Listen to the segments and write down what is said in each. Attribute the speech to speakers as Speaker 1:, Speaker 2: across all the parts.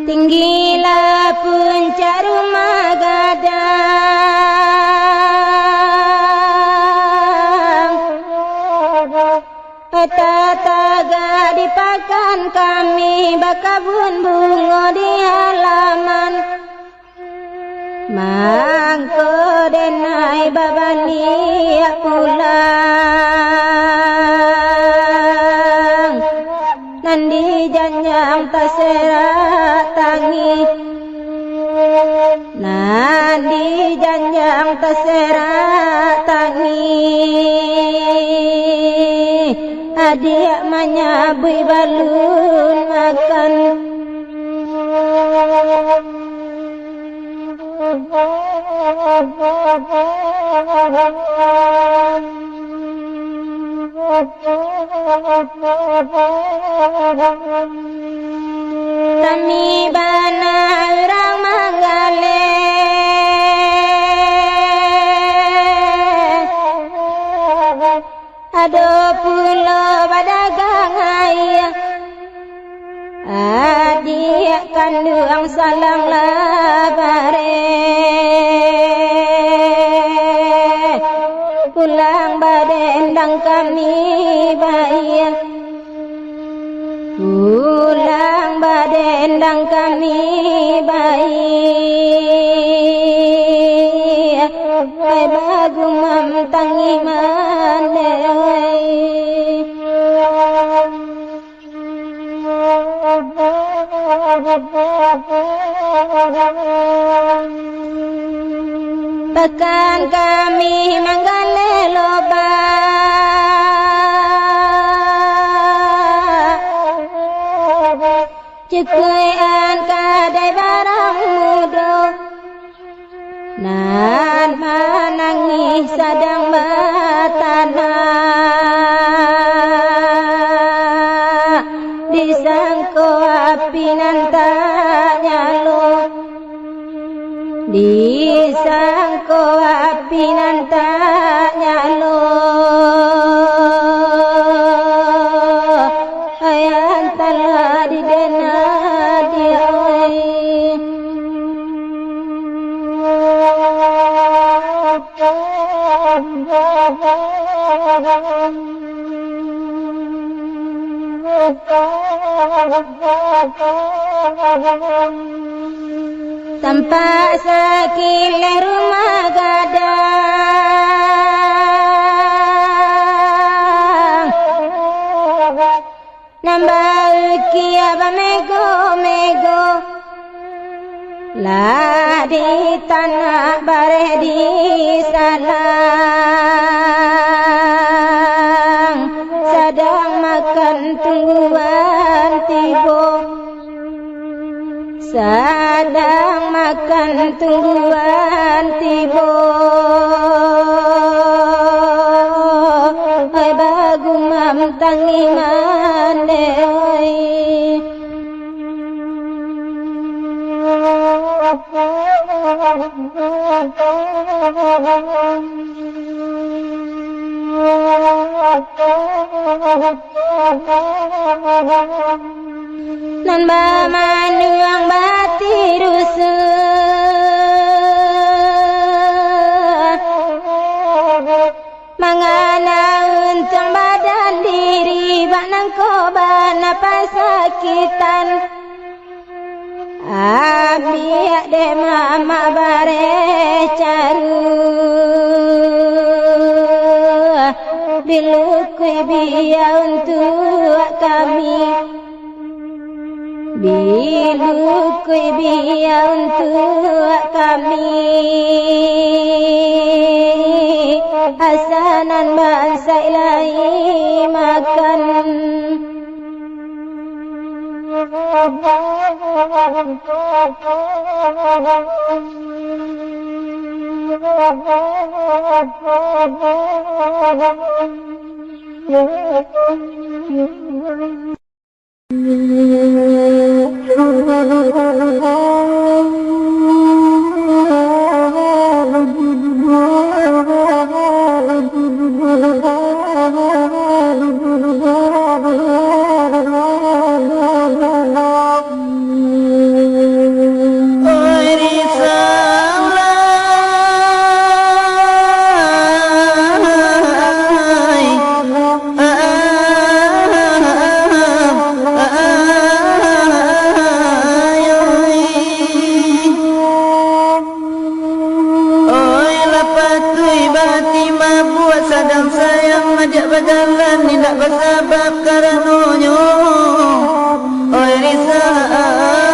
Speaker 1: Tinggilah puncak rumah gadang, tataga dipakan kami bakabun bunga di halaman. Mangko denai babani pulang, nandi janjang tasera tangi, nandi janjang tasera tangi. Adik menyabui balun makan, kami bana orang manggale, ado pulau badagang ayah, adik kandung salang labare, pulang badendang kami bayar, pulang badendang kami bayar, ay bagu mamtangi mandai. Bahkan kami manggale loba, cekuian kadai barang mudo, nan menangis sadang batanah, disangko api nanta nyalo, disangko api nanta nyalo. Ayan telah didena diawai, tampak sekilas rumah gadang, nambah kia bamego-mego, lah di tanah bare di salang, sedang makan tungguan tibo, sedang makan tungguan tibo. Hai bagu mamtangi mandai, nan bamanuang bati rusuh, mangana uncang badan diri banang koban apa sakitan, abi de mama bare caru, bilukui biya untuk kami, bilukui biya untuk kami, hasanan bangsa ilahi makan.
Speaker 2: Tuhan tidak bersabab karenanya oi risalah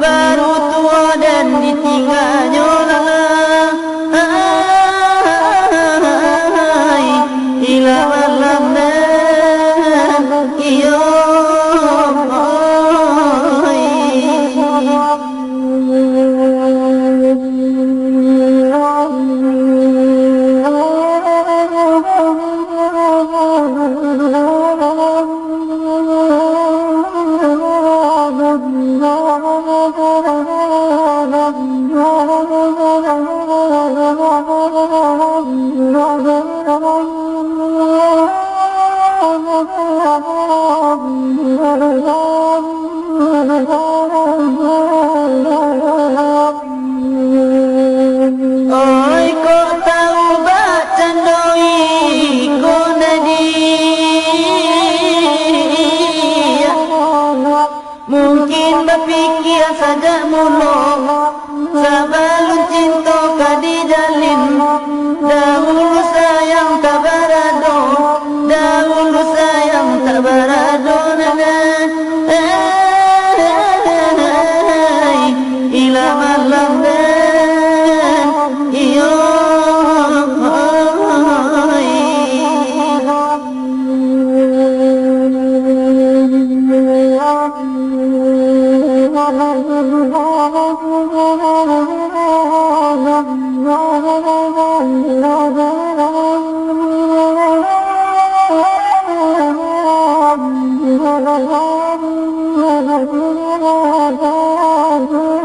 Speaker 2: baru tua dan ditinggalnya hilang malam dan iyo oi kok tahu baca doi kona dia mungkin berpikir saja mulu sebelum cinta kadi jalin dahulu sayang tak berado dahulu sayang tak berado hilang malam dan iyo
Speaker 1: Oh